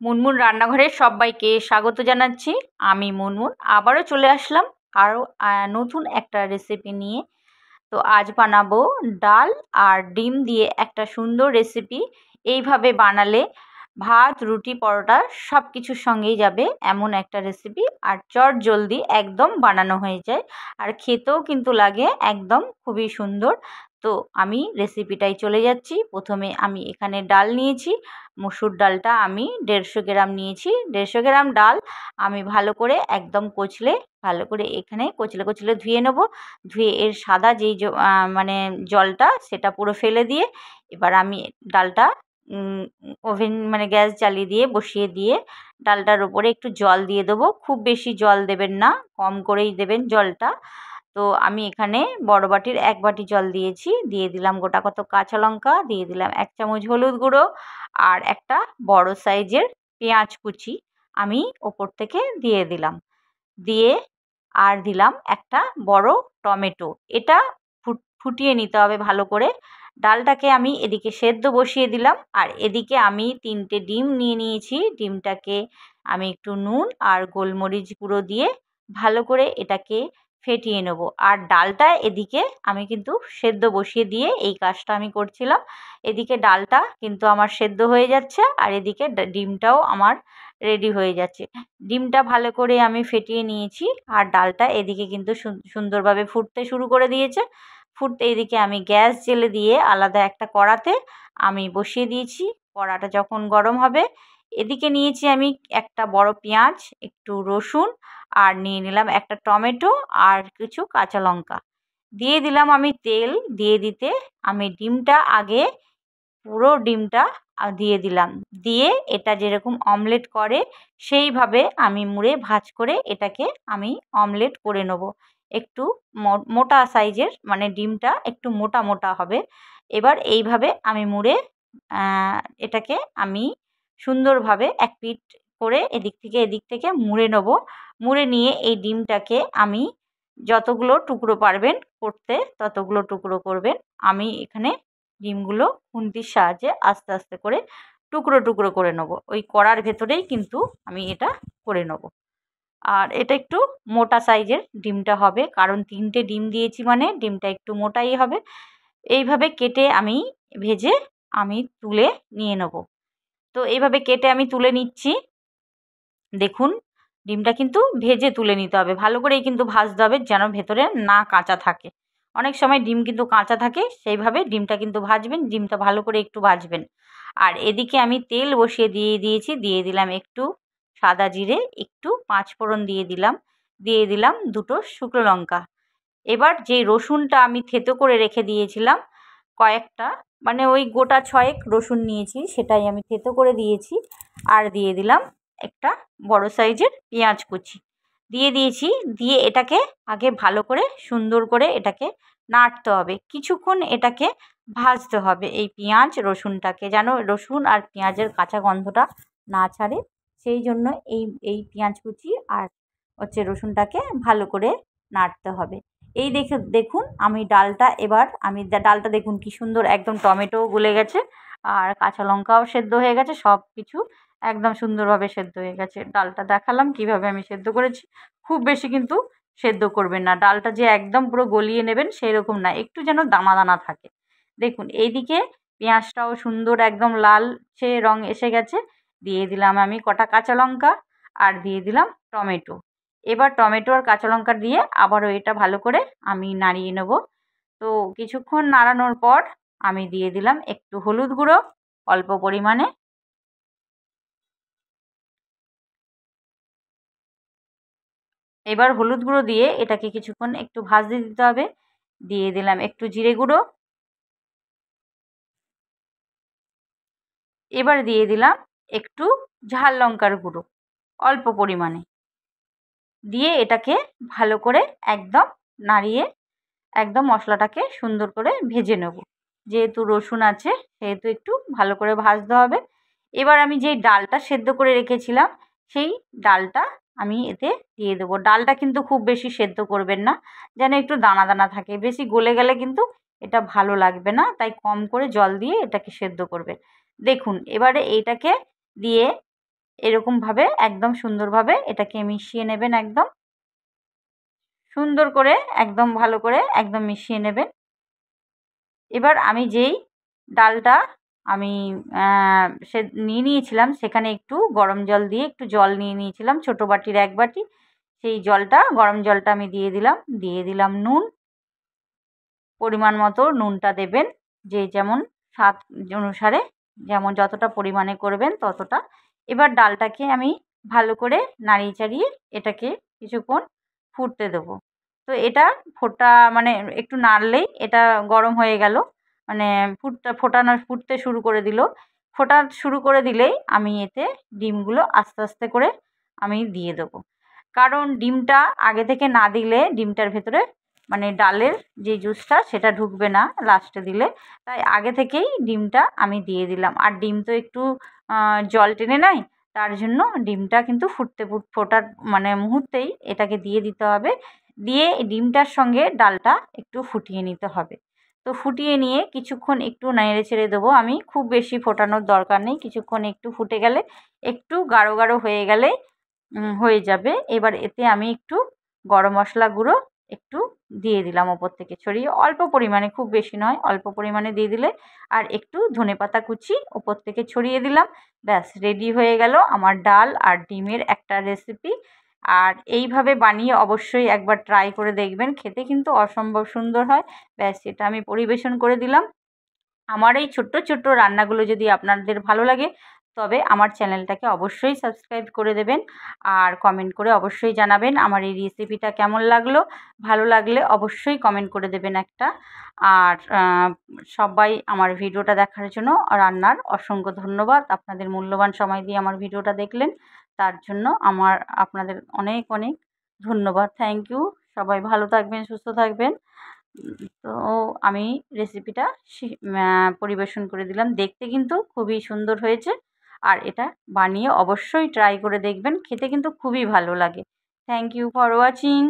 মুনমুন রান্নাঘরে সবাইকে স্বাগত জানাচ্ছি। আমি মুনমুন আবারও চলে আসলাম আরও নতুন একটা রেসিপি নিয়ে। তো আজ বানাবো ডাল আর ডিম দিয়ে একটা সুন্দর রেসিপি। এইভাবে বানালে ভাত, রুটি, পরোটা সব কিছুর সঙ্গেই যাবে এমন একটা রেসিপি। আর চটজলদি একদম বানানো হয়ে যায়, আর খেতেও কিন্তু লাগে একদম খুবই সুন্দর। তো আমি রেসিপিটাই চলে যাচ্ছি। প্রথমে আমি এখানে ডাল নিয়েছি। মসুর ডালটা আমি 150 গ্রাম নিয়েছি। 150 গ্রাম ডাল আমি ভালো করে একদম ভালো করে এখানে কচলে কচলে ধুয়ে নেব। ধুয়ে এর সাদা যেই মানে জলটা সেটা পুরো ফেলে দিয়ে এবার আমি ডালটা ওভেন মানে গ্যাস জ্বালিয়ে দিয়ে বসিয়ে দিয়ে ডালটার ওপরে একটু জল দিয়ে দেবো। খুব বেশি জল দেবেন না, কম করেই দেবেন জলটা। তো আমি এখানে বড় বাটির 1 বাটি জল দিয়েছি। দিয়ে দিলাম গোটা কত কাঁচা লঙ্কা, দিয়ে দিলাম 1 চামচ হলুদ গুঁড়ো আর একটা বড় সাইজের পেঁয়াজ কুচি আমি ওপর থেকে দিয়ে দিলাম। দিয়ে আর দিলাম একটা বড় টমেটো। এটা ফুটিয়ে নিতে হবে ভালো করে। ডালটাকে আমি এদিকে সেদ্ধ বসিয়ে দিলাম, আর এদিকে আমি 3টে ডিম নিয়ে নিয়েছি। ডিমটাকে আমি একটু নুন আর গোলমরিচ গুঁড়ো দিয়ে ভালো করে এটাকে ফেটিয়ে নেব। আর ডালটা এদিকে আমি কিন্তু সেদ্ধ বসিয়ে দিয়ে এই কাজটা আমি করছিলাম। এদিকে ডালটা কিন্তু আমার সেদ্ধ হয়ে যাচ্ছে, আর এদিকে ডিমটাও আমার রেডি হয়ে যাচ্ছে। ডিমটা ভালো করে আমি ফেটিয়ে নিয়েছি, আর ডালটা এদিকে কিন্তু সুন্দরভাবে ফুটতে শুরু করে দিয়েছে। ফুটতে এদিকে আমি গ্যাস জেলে দিয়ে আলাদা একটা কড়াতে আমি বসিয়ে দিয়েছি। কড়াটা যখন গরম হবে, এদিকে নিয়েছি আমি একটা বড় পেঁয়াজ, একটু রসুন, আর নিয়ে নিলাম একটা টমেটো আর কিছু কাঁচা লঙ্কা। দিয়ে দিলাম আমি তেল। দিয়ে দিতে আমি ডিমটা আগে পুরো ডিমটা দিয়ে দিলাম। দিয়ে এটা যেরকম অমলেট করে সেইভাবে আমি মুড়ে ভাঁজ করে এটাকে আমি অমলেট করে নেব। একটু মোটা সাইজের, মানে ডিমটা একটু মোটা মোটা হবে। এবার এইভাবে আমি মুড়ে এটাকে আমি সুন্দরভাবে এক পিঠ করে এদিক থেকে মুড়ে নেব। মুড়ে নিয়ে এই ডিমটাকে আমি যতগুলো টুকরো পারবেন করতে ততগুলো টুকরো করবেন। আমি এখানে ডিমগুলো খুন্তির সাহায্যে আস্তে আস্তে করে টুকরো টুকরো করে নেব। ওই কড়ার ভেতরেই কিন্তু আমি এটা করে নেব। আর এটা একটু মোটা সাইজের ডিমটা হবে, কারণ 3টে ডিম দিয়েছি মানে ডিমটা একটু মোটাই হবে। এইভাবে কেটে আমি ভেজে আমি তুলে নিয়ে নেব। তো এইভাবে কেটে আমি তুলে নিচ্ছি। দেখুন, ডিমটা কিন্তু ভেজে তুলে নিতে হবে, ভালো করেই কিন্তু ভাজতে হবে যেন ভেতরে না কাঁচা থাকে। অনেক সময় ডিম কিন্তু কাঁচা থাকে, সেইভাবে ডিমটা কিন্তু ভাজবেন, ডিমটা ভালো করে একটু ভাজবেন। আর এদিকে আমি তেল বসিয়ে দিয়েছি। দিয়ে দিলাম একটু সাদা জিরে, একটু 5 ফোড়ন দিয়ে দিলাম। দিয়ে দিলাম 2টো শুকনো লঙ্কা। এবার যে রসুনটা আমি থেতো করে রেখে দিয়েছিলাম কয়েকটা, মানে ওই গোটা 6 রসুন নিয়েছি, সেটাই আমি থেতো করে দিয়েছি। আর দিয়ে দিলাম একটা বড় সাইজের পেঁয়াজ কুচি দিয়ে দিয়েছি। দিয়ে এটাকে আগে ভালো করে সুন্দর করে এটাকে নাড়তে হবে, কিছুক্ষণ এটাকে ভাজতে হবে। এই পেঁয়াজ রসুনটাকে যেন রসুন আর পেঁয়াজের কাঁচা গন্ধটা না ছাড়ে, সেই জন্য এই পেঁয়াজ কুচি আর রসুনটাকে ভালো করে নাড়তে হবে। এই দেখুন আমি ডালটা দেখুন কি সুন্দর একদম টমেটোও গলে গেছে, আর কাঁচা লঙ্কাও সেদ্ধ হয়ে গেছে, সব কিছু একদম সুন্দরভাবে সেদ্ধ হয়ে গেছে। ডালটা দেখালাম কিভাবে আমি সেদ্ধ করেছি। খুব বেশি কিন্তু সেদ্ধ করবেন না, ডালটা যে একদম পুরো গলিয়ে নেবেন সেই রকম না, একটু যেন দানা দানা থাকে। দেখুন এইদিকে পেঁয়াজটাও সুন্দর একদম লালচে রং এসে গেছে। দিয়ে দিলাম আমি কটা কাঁচা লঙ্কা, আর দিয়ে দিলাম টমেটো। এবার টমেটো আর কাঁচা লঙ্কা দিয়ে আবারও এটা ভালো করে আমি নাড়িয়ে নেব। তো কিছুক্ষণ নাড়ানোর পর আমি দিয়ে দিলাম একটু হলুদ গুঁড়ো অল্প পরিমাণে। এবার হলুদ গুঁড়ো দিয়ে এটাকে কিছুক্ষণ একটু ভাজতে দিতে হবে। দিয়ে দিলাম একটু জিরে গুঁড়ো। এবার দিয়ে দিলাম একটু ঝাল লঙ্কার গুঁড়ো অল্প পরিমাণে। দিয়ে এটাকে ভালো করে একদম নাড়িয়ে একদম মশলাটাকে সুন্দর করে ভেজে নেব। যেহেতু রসুন আছে সেহেতু একটু ভালো করে ভাজতে হবে। এবার আমি যেই ডালটা সেদ্ধ করে রেখেছিলাম সেই ডালটা আমি এতে দিয়ে দেবো। ডালটা কিন্তু খুব বেশি সেদ্ধ করবেন না, যেন একটু দানা দানা থাকে, বেশি গলে গেলে কিন্তু এটা ভালো লাগবে না, তাই কম করে জল দিয়ে এটাকে সেদ্ধ করবেন। দেখুন এবারে এইটাকে দিয়ে এরকমভাবে একদম সুন্দরভাবে এটাকে মিশিয়ে নেবেন, একদম সুন্দর করে একদম ভালো করে একদম মিশিয়ে নেবেন। এবার আমি যেই ডালটা আমি সে নিয়ে নিয়েছিলাম সেখানে একটু গরম জল দিয়ে একটু জল নিয়ে নিয়েছিলাম, ছোটো বাটির 1 বাটি। সেই জলটা, গরম জলটা আমি দিয়ে দিলাম নুন, পরিমাণ মতো নুনটা দেবেন, যে যেমন স্বাদ অনুসারে যেমন যতটা পরিমাণে করবেন ততটা। এবার ডালটাকে আমি ভালো করে নাড়িয়ে চাড়িয়ে এটাকে কিছুক্ষণ ফুটতে দেবো। তো এটা মানে একটু নাড়লেই এটা গরম হয়ে গেল, মানে ফুটতে শুরু করে দিল। ফোটা শুরু করে দিলেই আমি এতে ডিমগুলো আস্তে আস্তে করে আমি দিয়ে দেবো। কারণ ডিমটা আগে থেকে না দিলে ডিমটার ভেতরে মানে ডালের যে জুসটা সেটা ঢুকবে না লাস্টে দিলে, তাই আগে থেকেই ডিমটা আমি দিয়ে দিলাম। আর ডিম তো একটু জল টেনে নেয়, তার জন্য ডিমটা কিন্তু ফোটার মানে মুহূর্তেই এটাকে দিয়ে দিতে হবে। দিয়ে ডিমটার সঙ্গে ডালটা একটু ফুটিয়ে নিতে হবে। তো ফুটিয়ে নিয়ে কিছুক্ষণ একটু নেড়ে ছেড়ে দেবো আমি, খুব বেশি ফোটানোর দরকার নেই, কিছুক্ষণ একটু ফুটে গেলে একটু গাঢ় গাঢ় হয়ে গেলে হয়ে যাবে। এবার এতে আমি একটু গরম মশলা গুঁড়ো একটু দিয়ে দিলাম ওপর থেকে ছড়িয়ে, অল্প পরিমাণে, খুব বেশি নয়, অল্প পরিমাণে দিয়ে দিলে, আর একটু ধনেপাতা কুচি ওপর থেকে ছড়িয়ে দিলাম। ব্যাস রেডি হয়ে গেল আমার ডাল আর ডিমের একটা রেসিপি। আর এইভাবে বানিয়ে অবশ্যই একবার ট্রাই করে দেখবেন, খেতে কিন্তু অসম্ভব সুন্দর হয়। ব্যাস এটা আমি পরিবেশন করে দিলাম। আমার এই ছোট্ট ছোট্ট রান্নাগুলো যদি আপনাদের ভালো লাগে তবে আমার চ্যানেলটাকে অবশ্যই সাবস্ক্রাইব করে দেবেন, আর কমেন্ট করে অবশ্যই জানাবেন আমার এই রেসিপিটা কেমন লাগলো। ভালো লাগলে অবশ্যই কমেন্ট করে দেবেন একটা। আর সবাই আমার ভিডিওটা দেখার জন্য রান্নার অসংখ্য ধন্যবাদ। আপনাদের মূল্যবান সময় দিয়ে আমার ভিডিওটা দেখলেন, তার জন্য আপনাদের অনেক অনেক ধন্যবাদ। Thank you. সবাই ভালো থাকবেন, সুস্থ থাকবেন। তো আমি রেসিপিটা পরিবেশন করে দিলাম। দেখতে কিন্তু খুবই সুন্দর হয়েছে, আর এটা বানিয়ে অবশ্যই ট্রাই করে দেখবেন, খেতে কিন্তু খুবই ভালো লাগে। Thank you for watching.